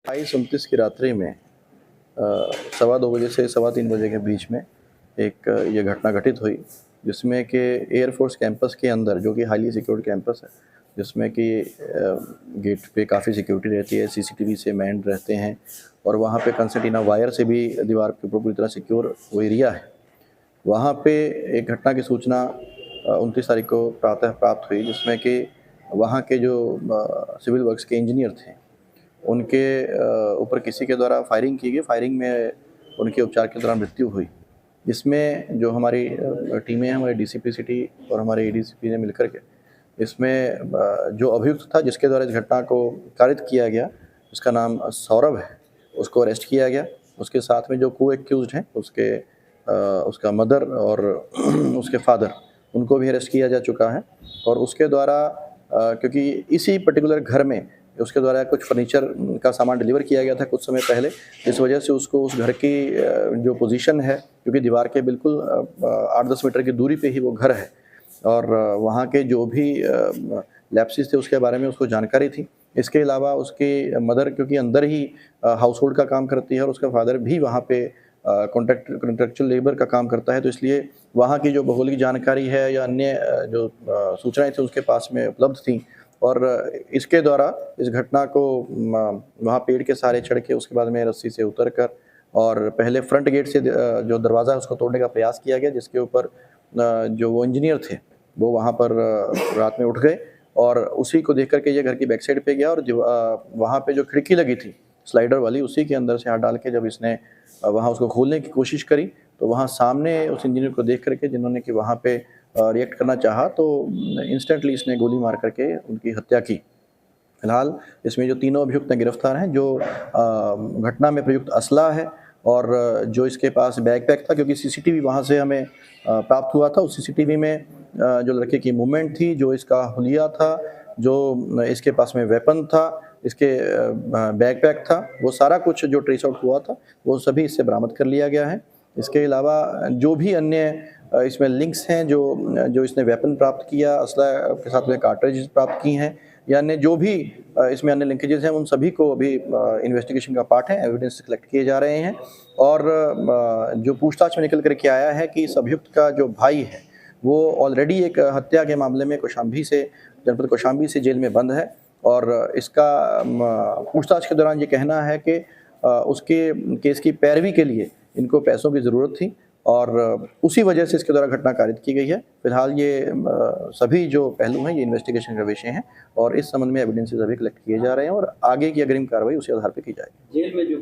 22-29 की रात्रि में 2:15 से 3:15 बजे के बीच में एक ये घटना घटित हुई, जिसमें कि एयरफोर्स कैंपस के अंदर, जो कि हाईली सिक्योर्ड कैंपस है, जिसमें कि गेट पे काफ़ी सिक्योरिटी रहती है, सीसीटीवी से मैन्ड रहते हैं और वहाँ पे कंसर्टीना वायर से भी दीवार के ऊपर पूरी तरह सिक्योर वो एरिया है। वहाँ पे एक घटना की सूचना 29 तारीख को प्रातः प्राप्त हुई, जिसमें कि वहाँ के जो सिविल वर्क्स के इंजीनियर थे, उनके ऊपर किसी के द्वारा फायरिंग की गई। फायरिंग में उनके उपचार के दौरान मृत्यु हुई। इसमें जो हमारी टीमें हैं, हमारे डीसीपी सिटी और हमारे एडीसीपी ने मिलकर के इसमें जो अभियुक्त था जिसके द्वारा इस घटना को कारित किया गया, उसका नाम सौरभ है, उसको अरेस्ट किया गया। उसके साथ में जो को एक्यूज्ड हैं, उसका मदर और उसके फादर, उनको भी अरेस्ट किया जा चुका है। और उसके द्वारा क्योंकि इसी पर्टिकुलर घर में उसके द्वारा कुछ फर्नीचर का सामान डिलीवर किया गया था कुछ समय पहले, इस वजह से उसको उस घर की जो पोजीशन है, क्योंकि दीवार के बिल्कुल 8-10 मीटर की दूरी पे ही वो घर है और वहाँ के जो भी लैप्सेस थे उसके बारे में उसको जानकारी थी। इसके अलावा उसकी मदर क्योंकि अंदर ही हाउस होल्ड का काम करती है और उसका फादर भी वहाँ पे कॉन्ट्रैक्चुअल लेबर का काम करता है, तो इसलिए वहाँ की जो भौगोलिक जानकारी है या अन्य जो सूचनाएँ थी उसके पास में उपलब्ध थी। और इसके द्वारा इस घटना को वहाँ पेड़ के सहारे चढ़ के उसके बाद में रस्सी से उतर कर और पहले फ्रंट गेट से जो दरवाज़ा है उसको तोड़ने का प्रयास किया गया, जिसके ऊपर जो वो इंजीनियर थे वो वहाँ पर रात में उठ गए और उसी को देख कर के ये घर की बैक साइड पे गया और जो वहाँ पे जो खिड़की लगी थी स्लाइडर वाली, उसी के अंदर से हाथ डाल के जब इसने वहाँ उसको खोलने की कोशिश करी, तो वहाँ सामने उस इंजीनियर को देख करके जिन्होंने कि वहाँ पे रिएक्ट करना चाहा, तो इंस्टेंटली इसने गोली मार करके उनकी हत्या की। फिलहाल इसमें जो तीनों अभियुक्त हैं गिरफ्तार हैं। जो घटना में प्रयुक्त असला है और जो इसके पास बैकपैक था, क्योंकि सीसीटीवी वहाँ से हमें प्राप्त हुआ था, उस सीसीटीवी में जो लड़के की मूवमेंट थी, जो इसका हुलिया था, जो इसके पास में वेपन था, इसके बैकपैक था, वो सारा कुछ जो ट्रेस आउट हुआ था वो सभी इससे बरामद कर लिया गया है। इसके अलावा जो भी अन्य इसमें लिंक्स हैं, जो इसने वेपन प्राप्त किया, असला के साथ में कार्ट्रिज प्राप्त की हैं या अन्य जो भी इसमें अन्य लिंकेजेस हैं, उन सभी को अभी इन्वेस्टिगेशन का पार्ट है, एविडेंस कलेक्ट किए जा रहे हैं। और जो पूछताछ में निकल कर के आया है कि इस अभियुक्त का जो भाई है वो ऑलरेडी एक हत्या के मामले में जनपद कौशाम्बी से जेल में बंद है और इसका पूछताछ के दौरान ये कहना है कि उसके केस की पैरवी के लिए इनको पैसों की ज़रूरत थी और उसी वजह से इसके द्वारा घटना कारित की गई है। फिलहाल ये सभी जो पहलू हैं ये इन्वेस्टिगेशन का विषय हैं और इस संबंध में एविडेंसेस अभी कलेक्ट किए जा रहे हैं और आगे की अग्रिम कार्रवाई उसी आधार पर की जाएगी।